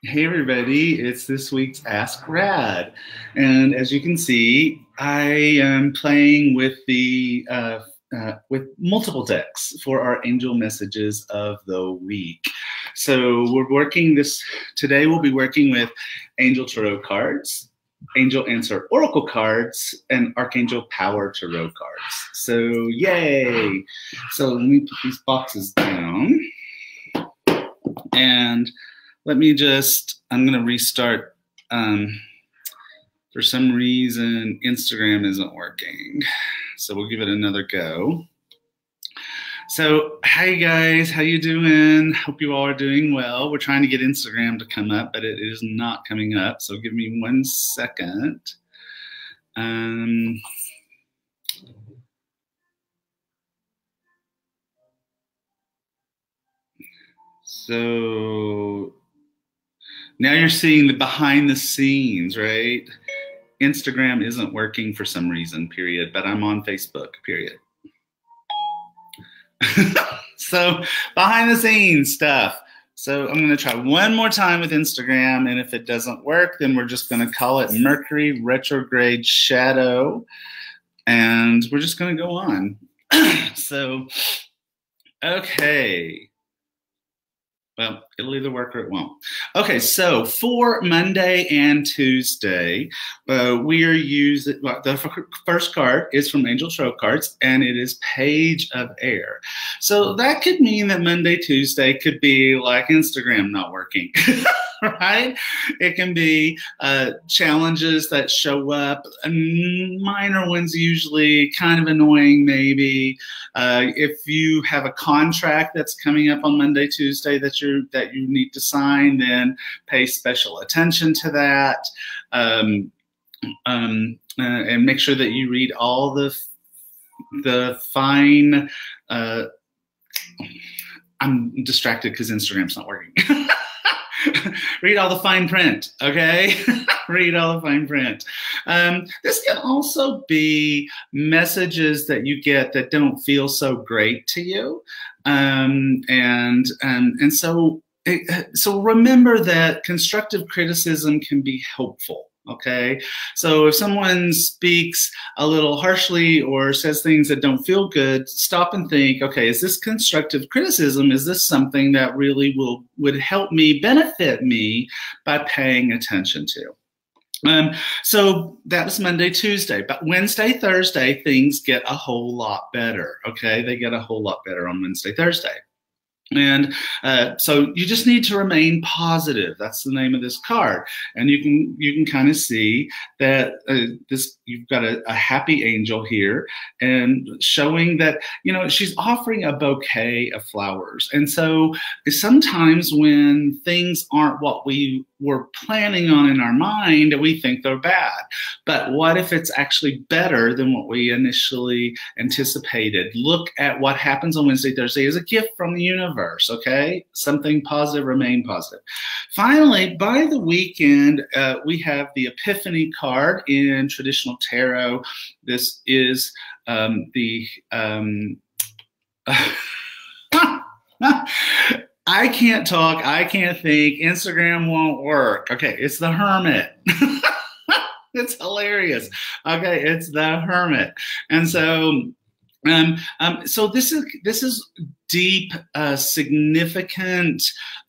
Hey everybody, it's this week's Ask Rad. And as you can see, I am playing with with multiple decks for our angel messages of the week. So today we'll be working with Angel Tarot cards, Angel Answer Oracle cards, and Archangel Power Tarot cards. So yay! So let me put these boxes down. And I'm going to restart. For some reason, Instagram isn't working. So we'll give it another go. So, hi guys, how you doing? Hope you all are doing well. We're trying to get Instagram to come up, but it is not coming up. So give me 1 second. So now you're seeing the behind the scenes, right? Instagram isn't working for some reason, period, but I'm on Facebook, period. So behind the scenes stuff. So I'm going to try one more time with Instagram, and if it doesn't work, then we're just going to call it Mercury retrograde shadow, and we're just going to go on. So, okay. Well, it'll either work or it won't. Okay, so for Monday and Tuesday, we are using, the first card is from Angel Tarot Cards, and it is Page of Air. So that could mean that Monday, Tuesday could be like Instagram not working, right? It can be challenges that show up, minor ones usually, kind of annoying maybe. If you have a contract that's coming up on Monday, Tuesday that you need to sign, then pay special attention to that, and make sure that you read all the fine. I'm distracted because Instagram's not working. Read all the fine print, okay? Read all the fine print. This can also be messages that you get that don't feel so great to you. So remember that constructive criticism can be helpful. Okay, so if someone speaks a little harshly or says things that don't feel good, stop and think, okay, is this constructive criticism? Is this something that really would help me, benefit me by paying attention to? So that was Monday, Tuesday, but Wednesday, Thursday, things get a whole lot better, okay? They get a whole lot better on Wednesday, Thursday. And so you just need to remain positive. That's the name of this card. And you can kind of see that you've got a happy angel here, and showing that, you know, she's offering a bouquet of flowers. And so sometimes when things aren't what we were planning on in our mind, we think they're bad. But what if it's actually better than what we initially anticipated? Look at what happens on Wednesday, Thursday as a gift from the universe, okay? Something positive, remain positive. Finally, by the weekend, we have the Epiphany card in traditional tarot. This is I can't talk, I can't think, Instagram won't work. Okay, it's the Hermit. It's hilarious. Okay, it's the Hermit. And so so this is deep, significant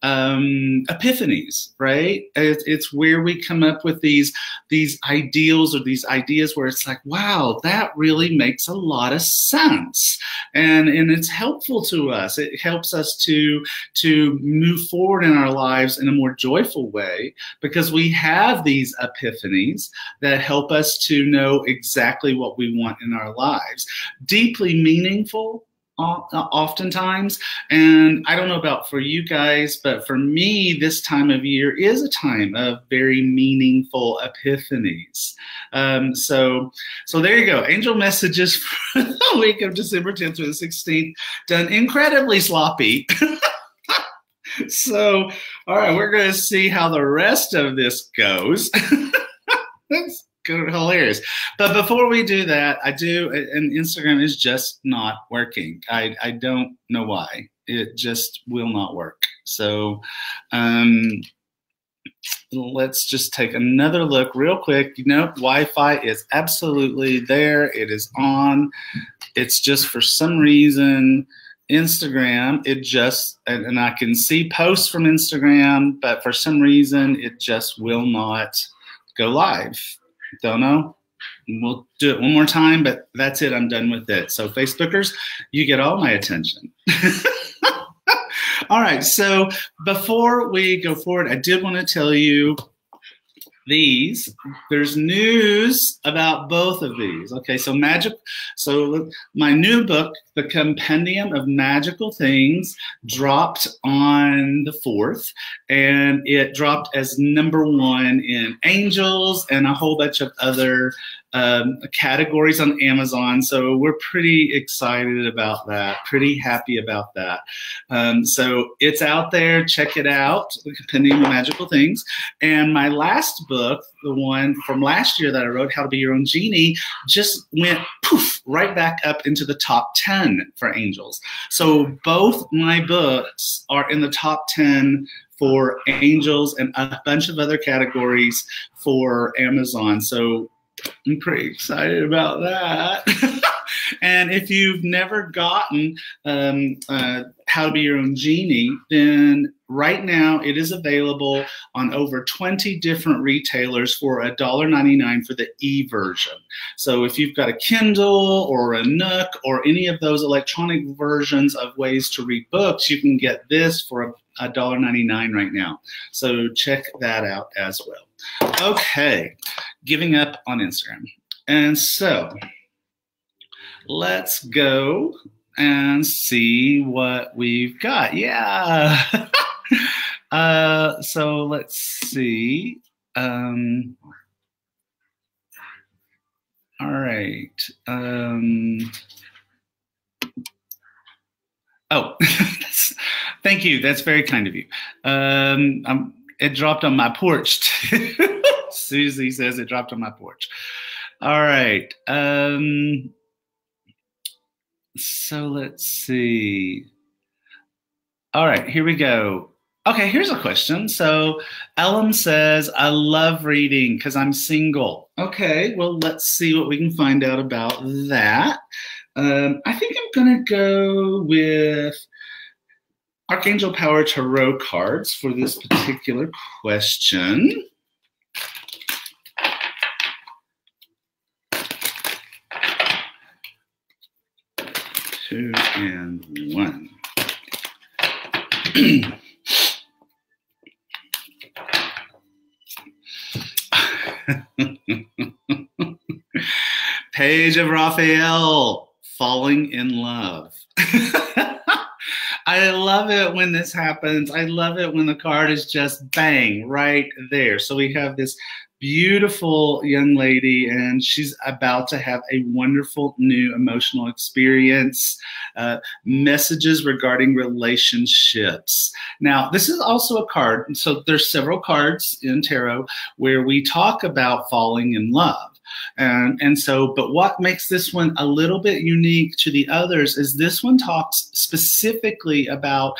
epiphanies, right? It's where we come up with these ideals or these ideas where it's like, wow, that really makes a lot of sense, and it's helpful to us. It helps us to move forward in our lives in a more joyful way, because we have these epiphanies that help us to know exactly what we want in our lives. Deeply meaningful, oftentimes. And I don't know about for you guys, but for me, this time of year is a time of very meaningful epiphanies. So there you go. Angel messages for the week of December 10th through the 16th, done incredibly sloppy. So, all right, we're going to see how the rest of this goes. That's hilarious. But before we do that, and Instagram is just not working. I don't know why. It just will not work. So let's just take another look real quick. You know, Wi-Fi is absolutely there. It is on. It's just for some reason, Instagram, it just, and I can see posts from Instagram, but for some reason, it just will not go live. Don't know. We'll do it one more time, but that's it. I'm done with it. So Facebookers, you get all my attention. All right, so before we go forward, I did want to tell you there's news about both of these. Okay, so my new book, The Compendium of Magical Things, dropped on the 4th, and it dropped as #1 in Angels and a whole bunch of other categories on Amazon. So we're pretty excited about that, pretty happy about that. So it's out there, check it out, The Compendium of Magical Things. And my last book, the one from last year that I wrote, How to Be Your Own Genie, just went poof, right back up into the top 10 for Angels. So both my books are in the top 10 for Angels and a bunch of other categories for Amazon. So I'm pretty excited about that. And if you've never gotten How to Be Your Own Genie, then right now it is available on over 20 different retailers for $1.99 for the e-version. So if you've got a Kindle or a Nook or any of those electronic versions of ways to read books, you can get this for $1.99 right now. So check that out as well. Okay, giving up on Instagram. And so let's go and see what we've got. Yeah. So let's see. All right. Oh, thank you. That's very kind of you. It dropped on my porch too. Susie says it dropped on my porch. All right. So let's see. All right, here we go. Okay, here's a question. So Ellen says, I love reading because I'm single. Okay, well, let's see what we can find out about that. I think I'm going to go with Archangel Power Tarot cards for this particular question. 2 and 1. Page of Raphael, falling in love. I love it when this happens. I love it when the card is just bang right there. So we have this beautiful young lady, and she's about to have a wonderful new emotional experience. Messages regarding relationships. Now, this is also a card. So there's several cards in tarot where we talk about falling in love. But what makes this one a little bit unique to the others is this one talks specifically about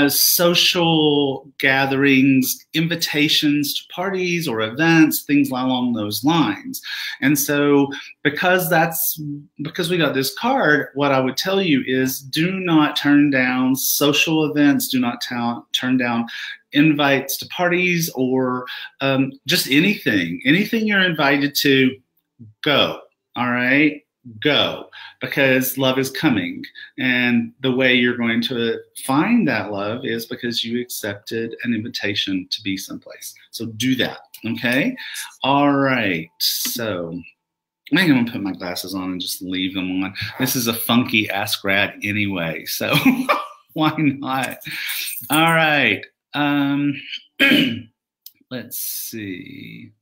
social gatherings, invitations to parties or events, things along those lines. And so because we got this card, what I would tell you is do not turn down social events, do not turn down invites to parties or just anything you're invited to. Go, all right? Go, because love is coming. And the way you're going to find that love is because you accepted an invitation to be someplace. So do that, okay? All right, so I think I'm gonna put my glasses on and just leave them on. This is a funky Ask Rad anyway, so why not? All right, let's see.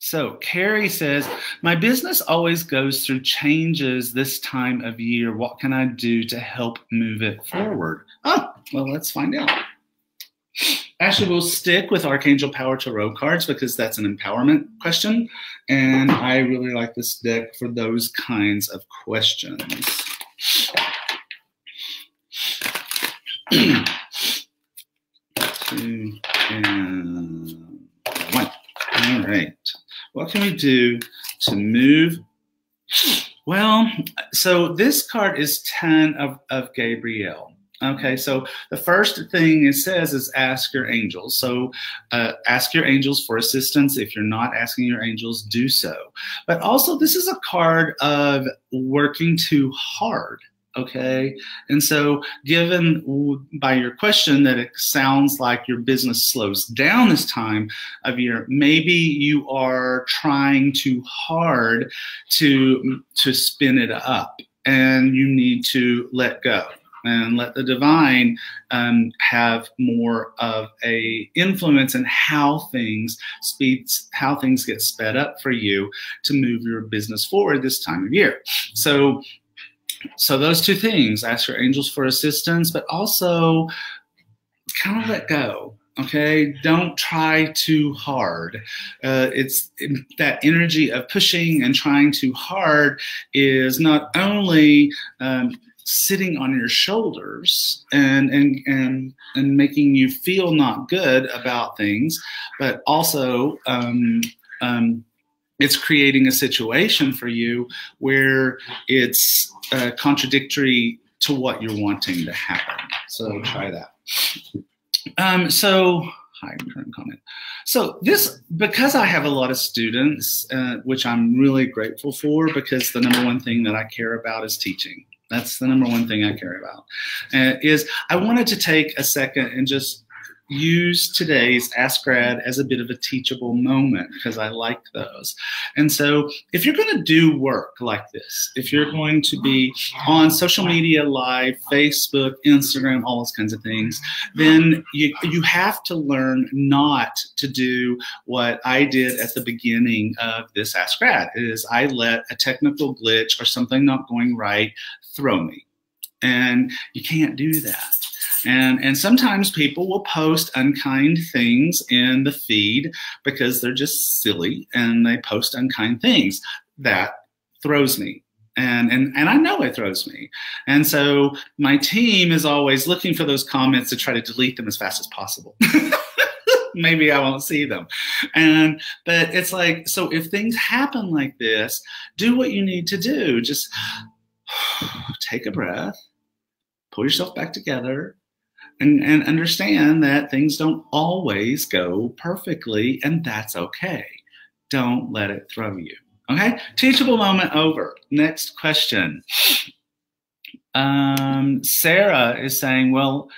So Carrie says, my business always goes through changes this time of year. What can I do to help move it forward? Oh, well, let's find out. Actually, we'll stick with Archangel Power Tarot cards because that's an empowerment question. And I really like this deck for those kinds of questions. What can we do to move? Well, so this card is 10 of Gabrielle. Okay, so the first thing it says is ask your angels. So ask your angels for assistance. If you're not asking your angels, do so. But also, this is a card of working too hard. Okay, and so given by your question that it sounds like your business slows down this time of year, maybe you are trying too hard to spin it up, and you need to let go and let the divine have more of a influence in how things get sped up for you to move your business forward this time of year. So those two things, ask your angels for assistance, but also kind of let go. Okay, don't try too hard. It's that energy of pushing and trying too hard is not only sitting on your shoulders and making you feel not good about things, but also it's creating a situation for you where it's contradictory to what you're wanting to happen. So try that. Hi, current comment. So because I have a lot of students, which I'm really grateful for, because the number one thing that I care about is teaching. That's the number one thing I care about. Is I wanted to take a second and just use today's Ask Grad as a bit of a teachable moment, because I like those. And so if you're going to do work like this, if you're going to be on social media live, Facebook, Instagram, all those kinds of things, then you have to learn not to do what I did at the beginning of this Ask Grad, is I let a technical glitch or something not going right throw me. And you can't do that. And sometimes people will post unkind things in the feed because they're just silly and they post unkind things. That throws me. And I know it throws me. And so my team is always looking for those comments to try to delete them as fast as possible. Maybe I won't see them. But it's like, so if things happen like this, do what you need to do. Just take a breath, pull yourself back together, and understand that things don't always go perfectly, and that's okay. Don't let it throw you. Okay? Teachable moment over. Next question. Sarah is saying, well,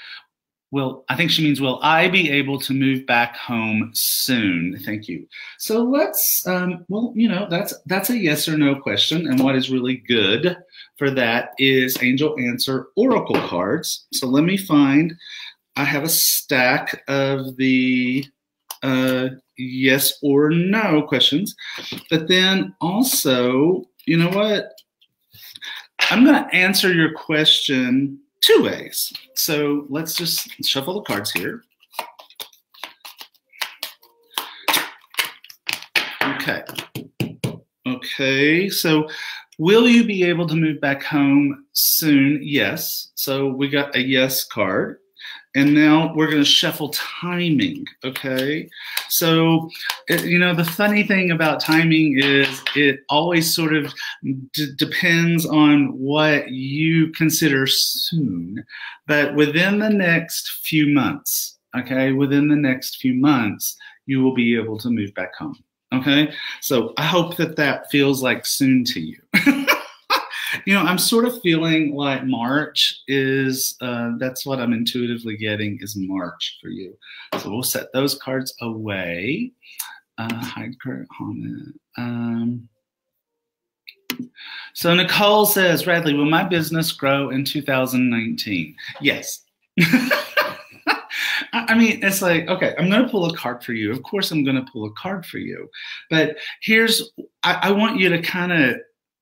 I think she means, will I be able to move back home soon? Thank you. So let's, that's a yes or no question. And what is really good for that is Angel Answer Oracle cards. So let me find, I have a stack of the yes or no questions. But then also, you know what? I'm going to answer your question two ways. So let's just shuffle the cards here. Okay, so will you be able to move back home soon? Yes. So we got a yes card. And now we're going to shuffle timing, okay? So, the funny thing about timing is it always sort of depends on what you consider soon. But within the next few months, okay, within the next few months, you will be able to move back home, okay? So I hope that feels like soon to you. I'm sort of feeling like March is, that's what I'm intuitively getting is March for you. So we'll set those cards away. Hide current comment. So Nicole says, Radley, will my business grow in 2019? Yes. I mean, it's like, okay, I'm going to pull a card for you. Of course, I'm going to pull a card for you. But I want you to kind of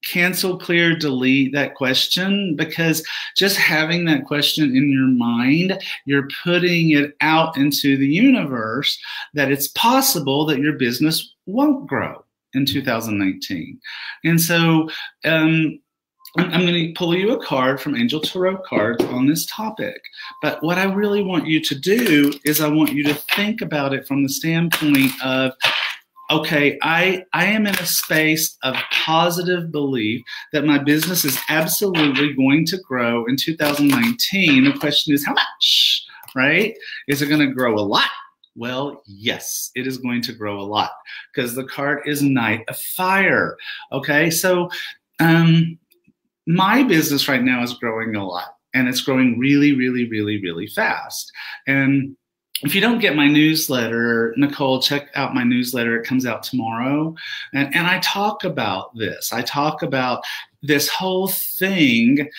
cancel, clear, delete that question, because just having that question in your mind, you're putting it out into the universe that it's possible that your business won't grow in 2019. And so I'm going to pull you a card from Angel Tarot cards on this topic. But what I really want you to do is I want you to think about it from the standpoint of, okay, I am in a space of positive belief that my business is absolutely going to grow in 2019. The question is how much, right? Is it going to grow a lot? Well, yes, it is going to grow a lot because the card is Knight of Fire. Okay, so my business right now is growing a lot, and it's growing really, really, really, really fast. And if you don't get my newsletter, Nicole, check out my newsletter. It comes out tomorrow. And I talk about this. I talk about this whole thing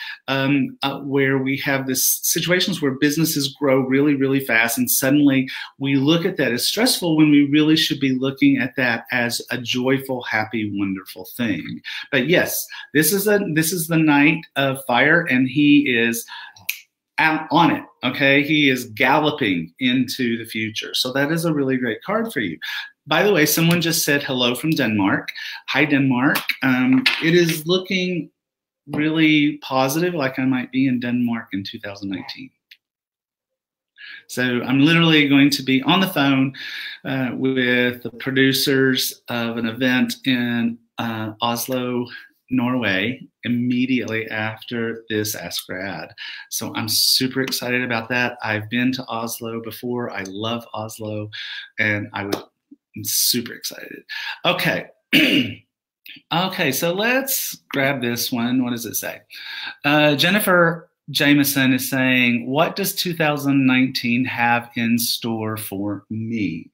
where we have this situations where businesses grow really, really fast. And suddenly we look at that as stressful when we really should be looking at that as a joyful, happy, wonderful thing. But yes, this is the Knight of Fire, and he is out on it. Okay, he is galloping into the future. So that is a really great card for you. By the way, someone just said hello from Denmark. Hi, Denmark. It is looking really positive, like I might be in Denmark in 2019. So I'm literally going to be on the phone with the producers of an event in Oslo, Norway, immediately after this Ask Grad. So I'm super excited about that. I've been to Oslo before. I love Oslo, and I'm super excited. Okay. Okay, so let's grab this one. What does it say? Jennifer Jameson is saying, what does 2019 have in store for me?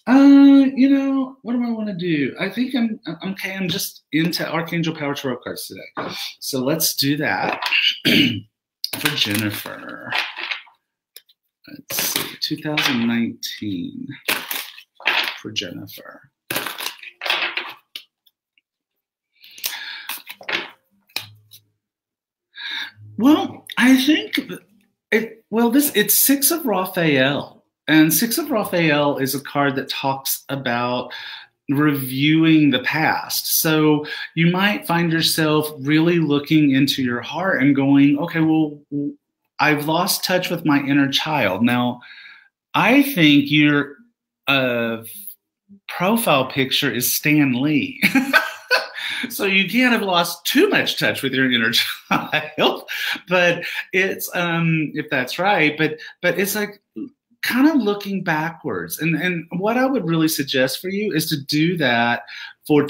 You know, what do I want to do? I think I'm just into Archangel Power Tarot cards today. So let's do that for Jennifer. Let's see, 2019 for Jennifer. Well, I think it's Six of Raphael. And Six of Raphael is a card that talks about reviewing the past. So you might find yourself really looking into your heart and going, okay, well, I've lost touch with my inner child. Now, I think your profile picture is Stan Lee. So you can't have lost too much touch with your inner child, but it's, if that's right, but it's like, kind of looking backwards. And what I would really suggest for you is to do that for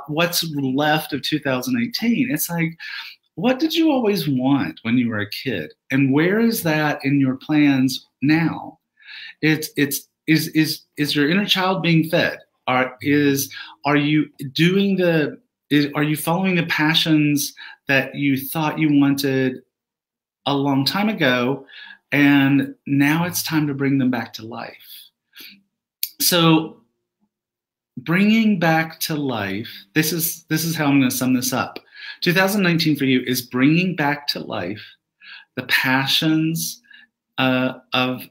what's left of 2018. It's like, what did you always want when you were a kid? And where is that in your plans now? Is your inner child being fed? Are you following the passions that you thought you wanted a long time ago, and now it's time to bring them back to life? So bringing back to life, this is how I'm going to sum this up. 2019 for you is bringing back to life the passions of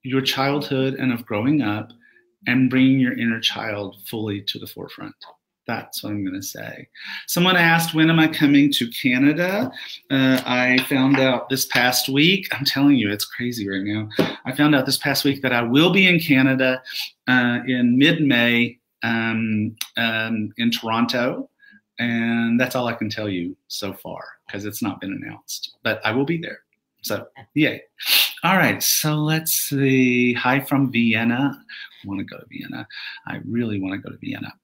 your childhood and of growing up, and bringing your inner child fully to the forefront. That's what I'm going to say. Someone asked, when am I coming to Canada? I found out this past week. I'm telling you, it's crazy right now. I found out this past week that I will be in Canada in mid-May in Toronto. And that's all I can tell you so far because it's not been announced. But I will be there. So, yay. All right, so let's see. Hi from Vienna. I want to go to Vienna. I really want to go to Vienna.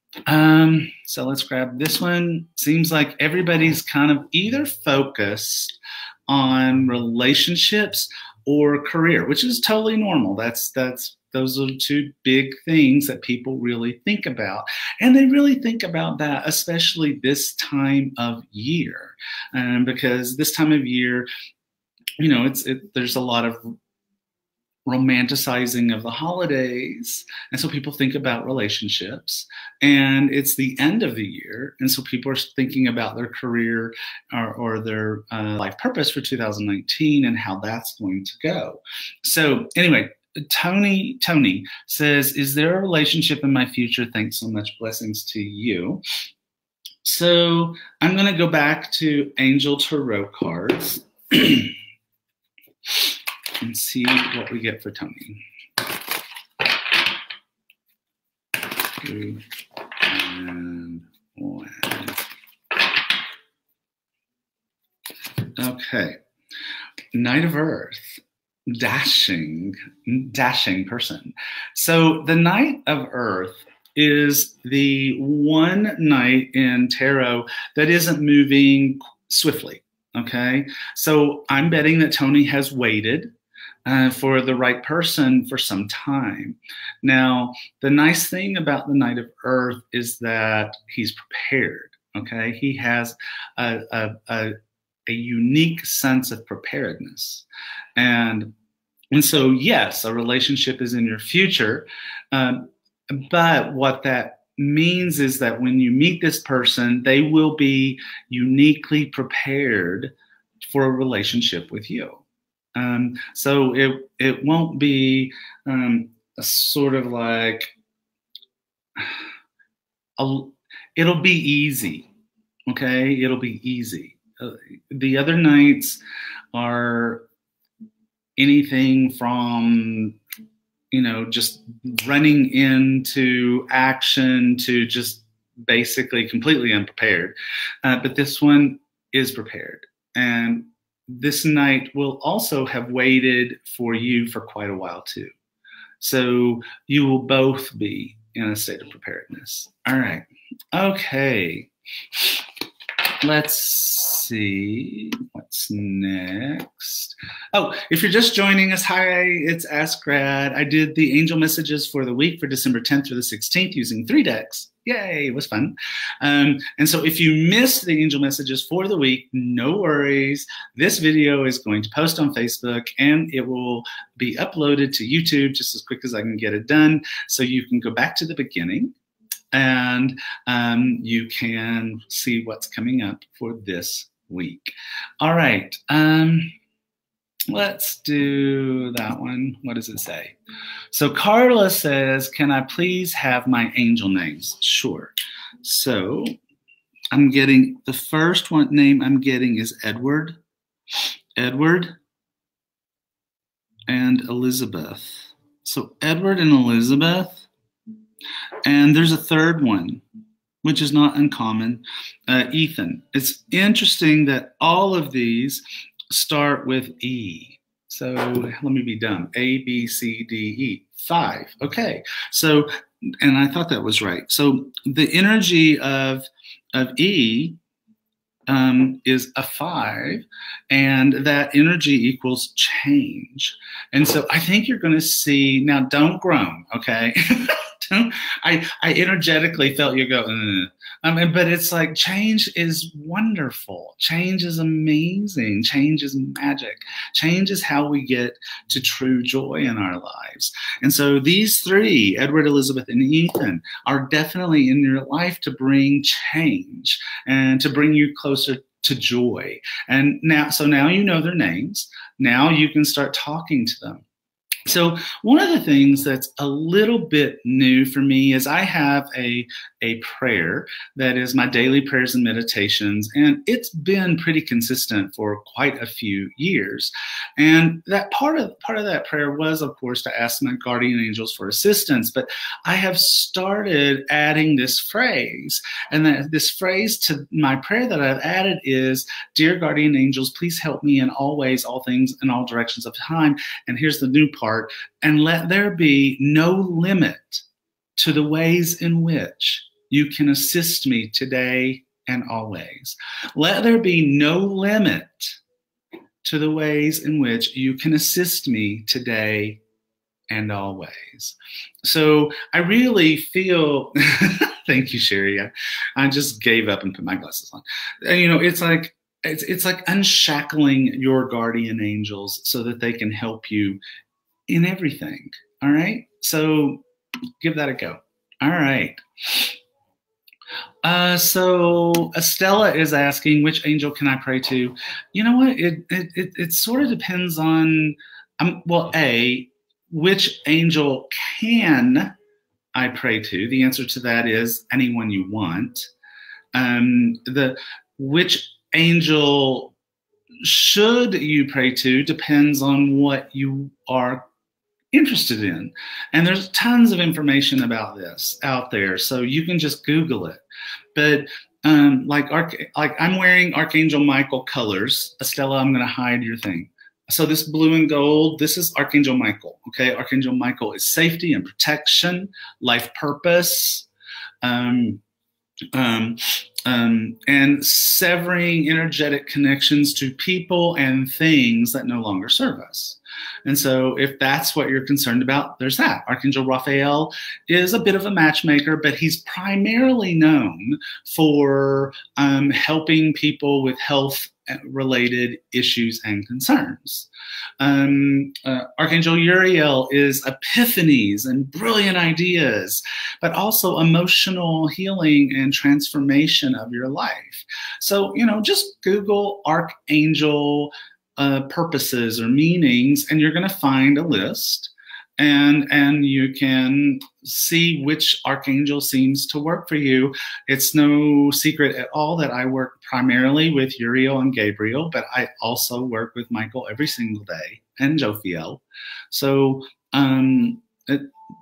So let's grab this one. Seems like everybody's kind of either focused on relationships or career, which is totally normal. Those are two big things that people really think about. And they really think about that, especially this time of year. Because this time of year, you know, there's a lot of romanticizing of the holidays, and so people think about relationships, and it's the end of the year, and so people are thinking about their career or their life purpose for 2019 and how that's going to go. So anyway, Tony says, is there a relationship in my future? Thanks so much. Blessings to you. So I'm going to go back to Angel Tarot cards and see what we get for Tony. 2 and 1. Okay. Knight of Earth. Dashing person. So the Knight of Earth is the one knight in tarot that isn't moving swiftly. Okay. So I'm betting that Tony has waited for the right person for some time. Now, the nice thing about the Knight of Earth is that he's prepared. Okay. He has a unique sense of preparedness. And so, yes, a relationship is in your future. But what that means is that when you meet this person, they will be uniquely prepared for a relationship with you. So it won't be a sort of like, it'll be easy. Okay, it'll be easy. The other nights are anything from, just running into action to just basically completely unprepared. But this one is prepared. And this night will also have waited for you for quite a while too. So you will both be in a state of preparedness. All right. Okay. Let's see what's next. Oh, if you're just joining us, hi, it's Ask Grad. I did the angel messages for the week for December 10th through the 16th using 3 decks. Yay, it was fun. And so if you missed the angel messages for the week, no worries. This video is going to post on Facebook and it will be uploaded to YouTube just as quick as I can get it done. So you can go back to the beginning and you can see what's coming up for this week. All right, let's do that one. What does it say? So Carla says, can I please have my angel names? Sure. So I'm getting, the first one name I'm getting is Edward and Elizabeth. So Edward and Elizabeth. And there's a third one, which is not uncommon, Ethan. It's interesting that all of these start with E. So let me be dumb. A, B, C, D, E. 5. Okay. So, and I thought that was right. So the energy of E is a 5, and that energy equals change. And so I think you're going to see, now don't groan, okay? I energetically felt you go, but it's like change is wonderful. Change is amazing. Change is magic. Change is how we get to true joy in our lives. And so these 3, Edward, Elizabeth, and Ethan, are definitely in your life to bring change and to bring you closer to joy. And now you know their names. Now you can start talking to them. So one of the things that's a little bit new for me is I have a prayer that is my daily prayers and meditations, and it's been pretty consistent for quite a few years. And that part of that prayer was, of course, to ask my guardian angels for assistance. But I have started adding this phrase, and this phrase to my prayer that I've added is, "Dear guardian angels, please help me in all ways, all things, in all directions of time." And here's the new part. "And let there be no limit to the ways in which you can assist me today and always." Let there be no limit to the ways in which you can assist me today and always. So I really feel, thank you, Sherry. I just gave up and put my glasses on. And, it's like, it's like unshackling your guardian angels so that they can help you in everything. All right. So give that a go. All right. So Estella is asking, which angel can I pray to? You know what? It sort of depends on, well, which angel can I pray to? The answer to that is anyone you want. Which angel should you pray to depends on what you are interested in. And there's tons of information about this out there, so you can just Google it. But like I'm wearing Archangel Michael colors. Estella, I'm going to hide your thing. So this blue and gold, this is Archangel Michael. Okay, Archangel Michael is safety and protection, life purpose, and severing energetic connections to people and things that no longer serve us. And so if that's what you're concerned about, there's that. Archangel Raphael is a bit of a matchmaker, but he's primarily known for helping people with health-related issues and concerns. Archangel Uriel is epiphanies and brilliant ideas, but also emotional healing and transformation of your life. So, just Google Archangel purposes or meanings, and you're going to find a list, and you can see which archangel seems to work for you. It's no secret at all that I work primarily with Uriel and Gabriel, but I also work with Michael every single day, and Jophiel. So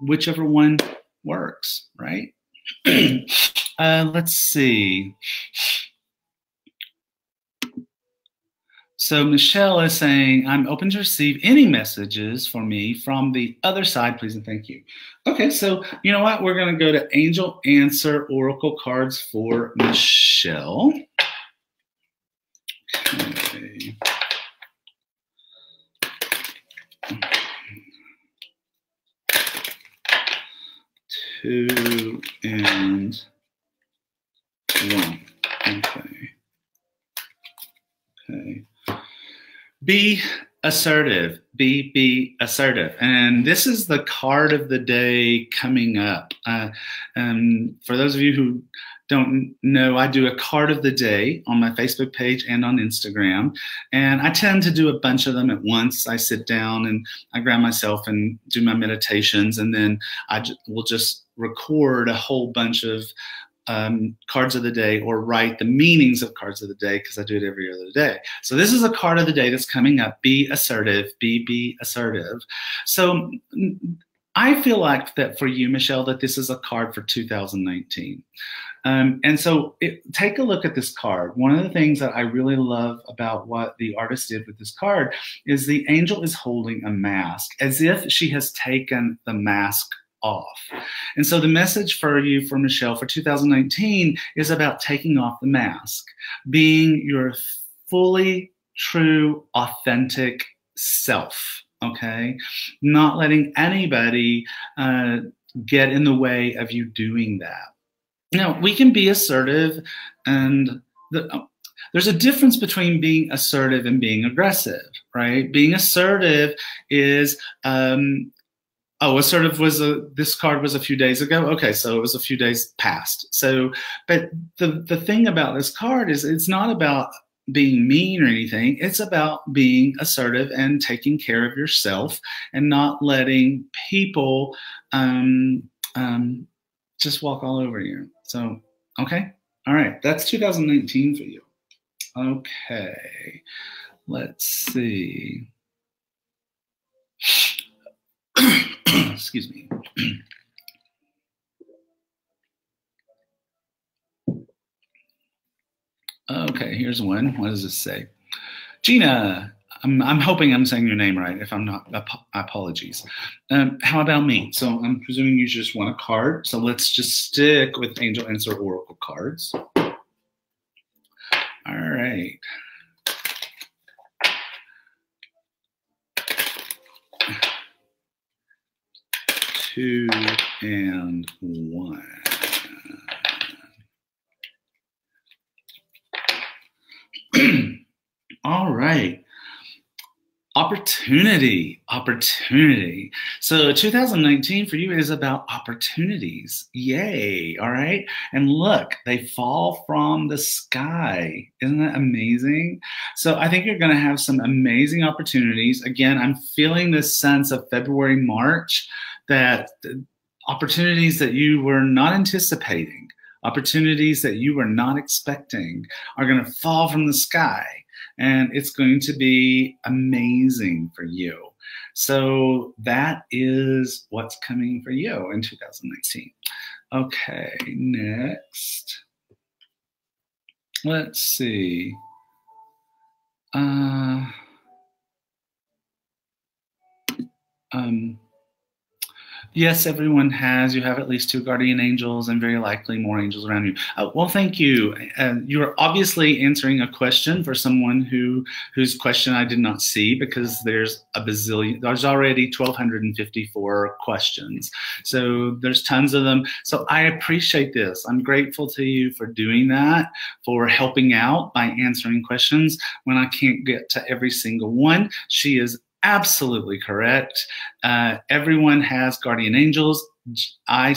whichever one works, right? Let's see. So Michelle is saying, I'm open to receive any messages for me from the other side, please and thank you. Okay, so you know what? We're going to go to Angel Answer Oracle cards for Michelle. Okay. Two and one. Okay. Okay. Be assertive. Be assertive. And this is the card of the day coming up. For those of you who don't know, I do a card of the day on my Facebook page and on Instagram. And I tend to do a bunch of them at once. I sit down and I ground myself and do my meditations. And then I will just record a whole bunch of cards of the day, or write the meanings of cards of the day, because I do it every other day. So this is a card of the day that's coming up. Be assertive. Be assertive. So I feel like that for you, Michelle, that this is a card for 2019. And so take a look at this card. One of the things that I really love about what the artist did with this card is the angel is holding a mask, as if she has taken the mask off. And so the message for you, for Michelle, for 2019 is about taking off the mask, being your fully true, authentic self, okay? Not letting anybody get in the way of you doing that. Now, we can be assertive, and there's a difference between being assertive and being aggressive, right? Being assertive is, assertive was this card was a few days ago. Okay, so it was a few days past. So, but the thing about this card is it's not about being mean or anything. It's about being assertive and taking care of yourself and not letting people just walk all over you. So, okay, all right, that's 2019 for you. Okay, let's see. Excuse me. Okay, here's one. What does this say? Gina, I'm hoping I'm saying your name right. If I'm not, apologies. How about me? So I'm presuming you just want a card. So let's just stick with Angel Answer Oracle cards. All right. Two and one. All right. Opportunity. So 2019 for you is about opportunities. Yay. All right. And look, they fall from the sky. Isn't that amazing? So I think you're going to have some amazing opportunities. Again, I'm feeling this sense of February, March, that opportunities that you were not anticipating, opportunities that you were not expecting are going to fall from the sky. and it's going to be amazing for you. So that is what's coming for you in 2019. Okay, next. Let's see. Yes, everyone has. You have at least 2 guardian angels and very likely more angels around you. Well, thank you. You're obviously answering a question for someone whose question I did not see, because there's already 1,254 questions. So there's tons of them. So I appreciate this. I'm grateful to you for doing that, for helping out by answering questions when I can't get to every single one. She is absolutely correct. Everyone has guardian angels. I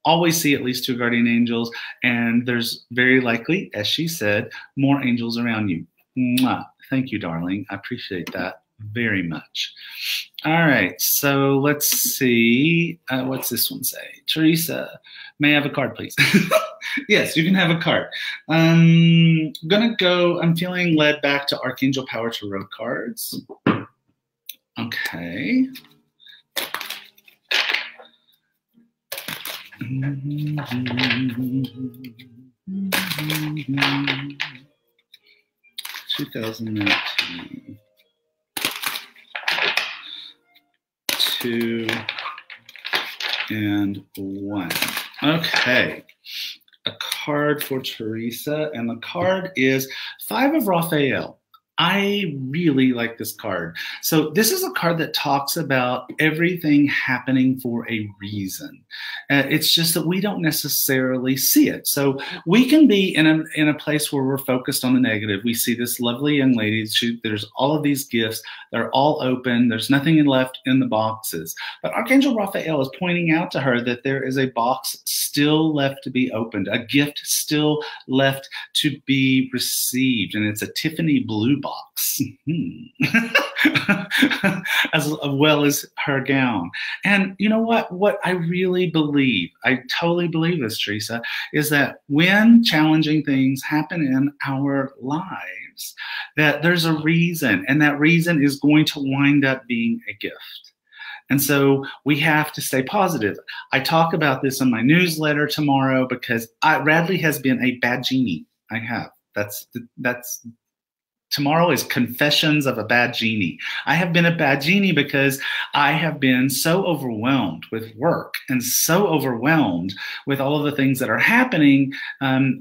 always see at least 2 guardian angels, and there's very likely, as she said, more angels around you. Mwah. Thank you, darling. I appreciate that very much. All right, so let's see. What's this one say? Teresa, may I have a card, please? Yes, you can have a card. I'm feeling led back to Archangel Power Tarot cards. Okay. 2019. 2 and 1. Okay. A card for Teresa, and the card is 5 of Raphael. I really like this card. So this is a card that talks about everything happening for a reason. It's just that we don't necessarily see it. So we can be in a place where we're focused on the negative. We see this lovely young lady. There's all of these gifts. They're all open. There's nothing left in the boxes. But Archangel Raphael is pointing out to her that there is a box still left to be opened, a gift still left to be received. And it's a Tiffany blue box. As well as her gown. And you know what I really believe, I totally believe this, Teresa, is that when challenging things happen in our lives, that there's a reason, and that reason is going to wind up being a gift. And so we have to stay positive. I talk about this in my newsletter tomorrow, because Radley has been a bad genie. I have. That's tomorrow is Confessions of a Bad Genie. I have been a bad genie because I have been so overwhelmed with work and so overwhelmed with all of the things that are happening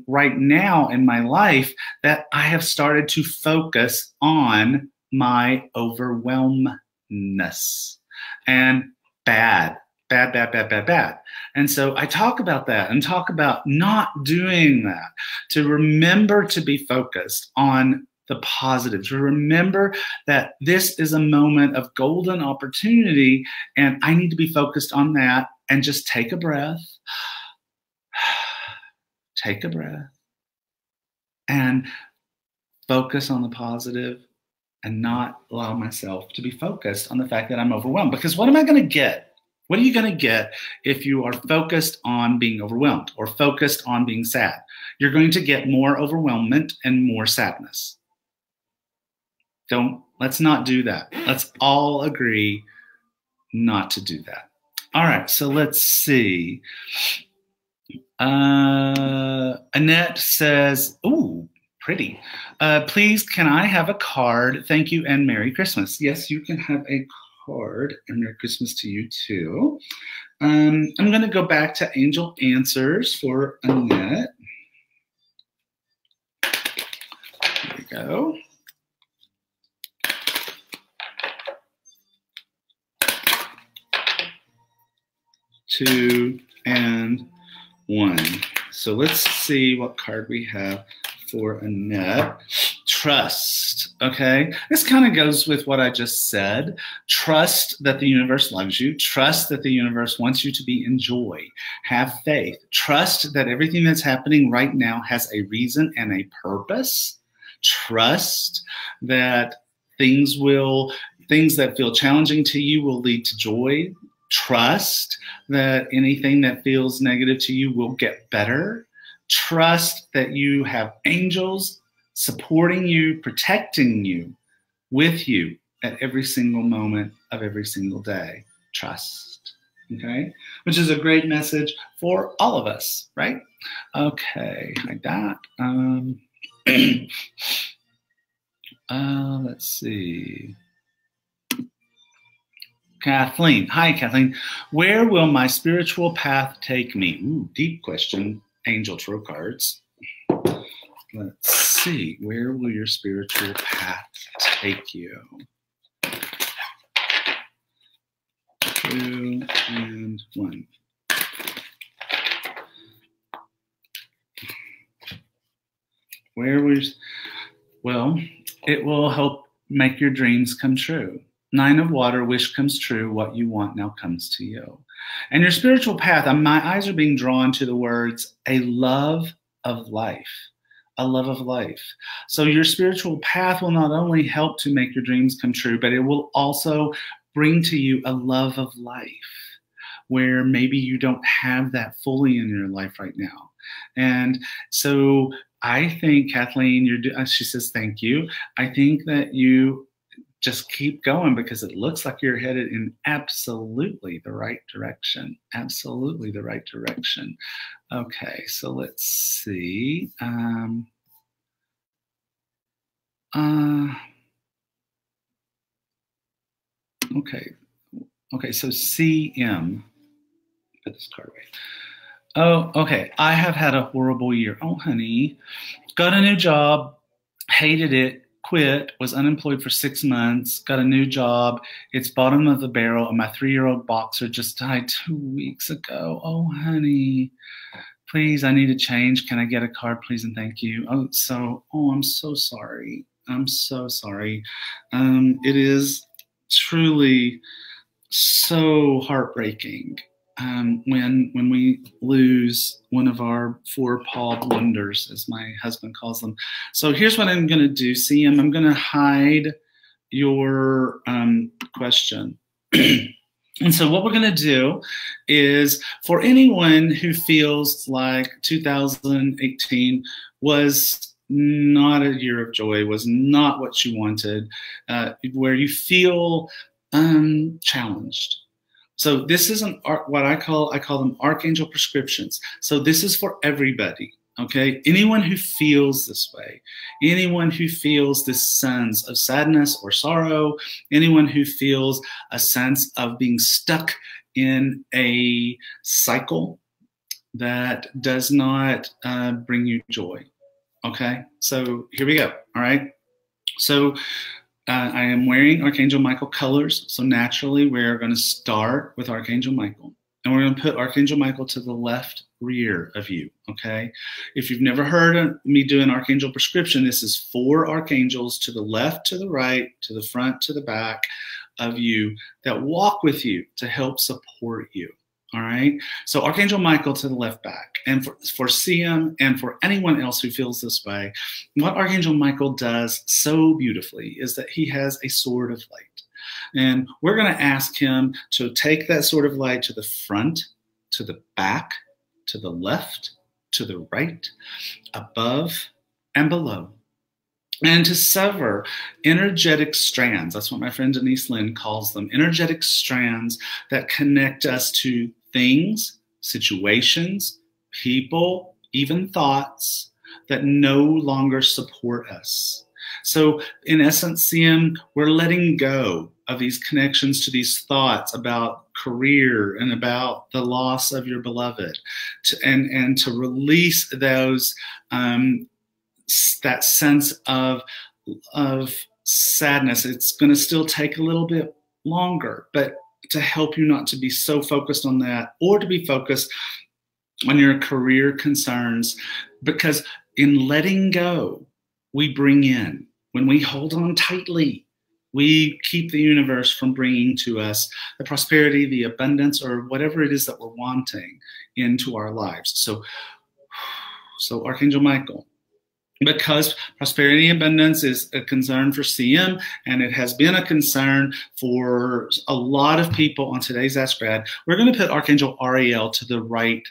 right now in my life, that I have started to focus on my overwhelmness and bad. And so I talk about that and talk about not doing that, to remember to be focused on the positive, to remember that this is a moment of golden opportunity, and I need to be focused on that, and just take a breath, take a breath, and focus on the positive, and not allow myself to be focused on the fact that I'm overwhelmed. Because what am I going to get? What are you going to get if you are focused on being overwhelmed or focused on being sad? You're going to get more overwhelmment and more sadness. Let's not do that. Let's all agree not to do that. All right, so let's see. Annette says, ooh, pretty. Please, can I have a card? Thank you and Merry Christmas. Yes, you can have a card, and Merry Christmas to you too. I'm going to go back to Angel Answers for Annette. There we go. 2 and 1. So let's see what card we have for Annette. Trust. Okay, this kind of goes with what I just said. Trust that the universe loves you. Trust that the universe wants you to be in joy. Have faith. Trust that everything that's happening right now has a reason and a purpose. Trust that things that feel challenging to you will lead to joy. Trust that anything that feels negative to you will get better. Trust that you have angels supporting you, protecting you, with you at every single moment of every single day. Trust, okay? Which is a great message for all of us, right? Okay, like that. Let's see. Kathleen. Hi, Kathleen. Where will my spiritual path take me? Ooh, deep question. Angel Tarot cards. Let's see. Where will your spiritual path take you? 2 and 1. Where will your, well, it will help make your dreams come true. 9 of water, wish comes true, what you want now comes to you. And your spiritual path, my eyes are being drawn to the words, a love of life. A love of life. So your spiritual path will not only help to make your dreams come true, but it will also bring to you a love of life where maybe you don't have that fully in your life right now. And so I think, Kathleen, she says, thank you. I think that you just keep going because it looks like you're headed in absolutely the right direction. Absolutely the right direction. Okay, so let's see. Okay, so CM. Put this card away. Oh, okay. I have had a horrible year. Oh, honey. Got a new job, hated it, quit, was unemployed for 6 months, got a new job. It's bottom of the barrel, and my 3-year-old boxer just died 2 weeks ago. Oh, honey. Please, I need to change. Can I get a card, please, and thank you? I'm so sorry. I'm so sorry. It is truly so heartbreaking when we lose one of our 4-pawed wonders, as my husband calls them. So here's what I'm going to do, CM. I'm going to hide your question. And so what we're going to do is, for anyone who feels like 2018 was not a year of joy, was not what you wanted, where you feel challenged. So this is what I call them archangel prescriptions. So this is for everybody. Okay, anyone who feels this way, anyone who feels this sense of sadness or sorrow, anyone who feels a sense of being stuck in a cycle that does not bring you joy. Okay, so here we go. All right, so I am wearing Archangel Michael colors. So naturally, we're going to start with Archangel Michael. And we're going to put Archangel Michael to the left rear of you, okay? If you've never heard of me do an Archangel prescription, this is 4 archangels to the left, to the right, to the front, to the back of you that walk with you to help support you, all right? So Archangel Michael to the left back. And for CM and for anyone else who feels this way, what Archangel Michael does so beautifully is that he has a sword of light. And we're going to ask him to take that sword of light to the front, to the back, to the left, to the right, above and below, and to sever energetic strands. That's what my friend Denise Lynn calls them, energetic strands that connect us to things, situations, people, even thoughts that no longer support us. So in essence, CM, we're letting go of these connections to these thoughts about career and about the loss of your beloved, and to release those, that sense of sadness. It's going to still take a little bit longer, but to help you not to be so focused on that, or to be focused on your career concerns, because in letting go, we bring in. When we hold on tightly, we keep the universe from bringing to us the prosperity, the abundance, or whatever it is that we're wanting into our lives. So Archangel Michael, because prosperity and abundance is a concern for CM, and it has been a concern for a lot of people on today's Ask Grad, we're going to put Archangel Ariel to the right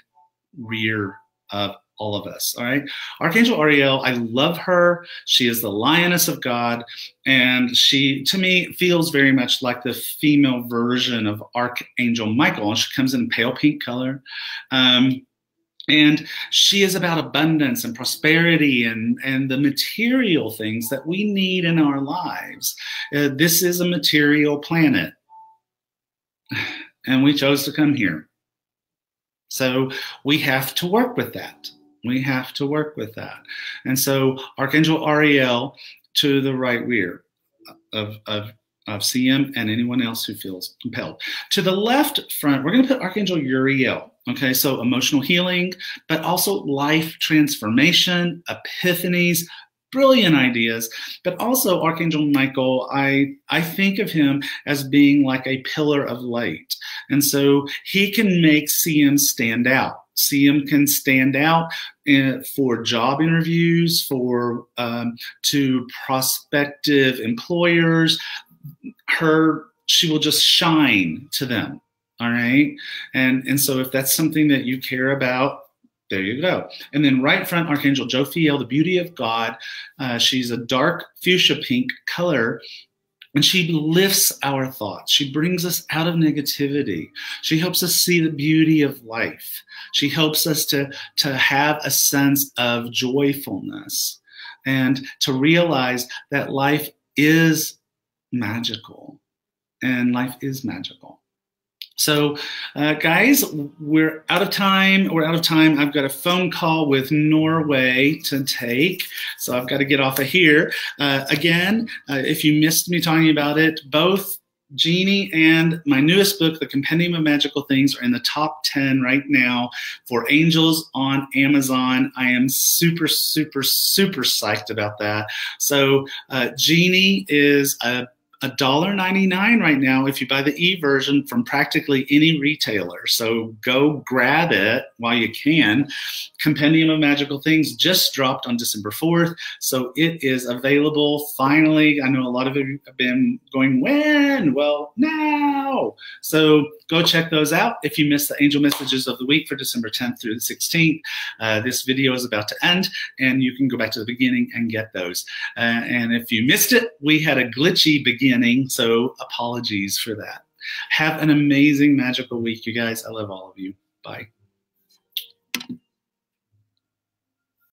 rear of all of us, all right? Archangel Ariel, I love her. She is the lioness of God, and she, to me, feels very much like the female version of Archangel Michael. She comes in pale pink color. And she is about abundance and prosperity and the material things that we need in our lives. This is a material planet, and we chose to come here. So we have to work with that. We have to work with that. And so Archangel Ariel to the right rear of CM and anyone else who feels compelled. To the left front, we're going to put Archangel Uriel. Okay, so emotional healing, but also life transformation, epiphanies, brilliant ideas. But also Archangel Michael, I think of him as being like a pillar of light. And so he can make CM stand out. CM can stand out for job interviews, for to prospective employers. She will just shine to them. All right. And so if that's something that you care about, there you go. And then right front, Archangel Jophiel, the beauty of God. She's a dark fuchsia pink color, and she lifts our thoughts. She brings us out of negativity. She helps us see the beauty of life. She helps us to have a sense of joyfulness and to realize that life is magical, and life is magical. So, guys, we're out of time. We're out of time. I've got a phone call with Norway to take, so I've got to get off of here. Again, if you missed me talking about it, both Jeannie and my newest book, The Compendium of Magical Things, are in the top 10 right now for angels on Amazon. I am super, super, super psyched about that. So Jeannie is $1.99 right now if you buy the e-version from practically any retailer. So go grab it while you can. Compendium of Magical Things just dropped on December 4th. So it is available finally. I know a lot of you have been going, when? Well, now. So go check those out. If you missed the Angel Messages of the Week for December 10th through the 16th, this video is about to end, and you can go back to the beginning and get those. And if you missed it, we had a glitchy beginning, so apologies for that. Have an amazing, magical week, you guys. I love all of you. Bye.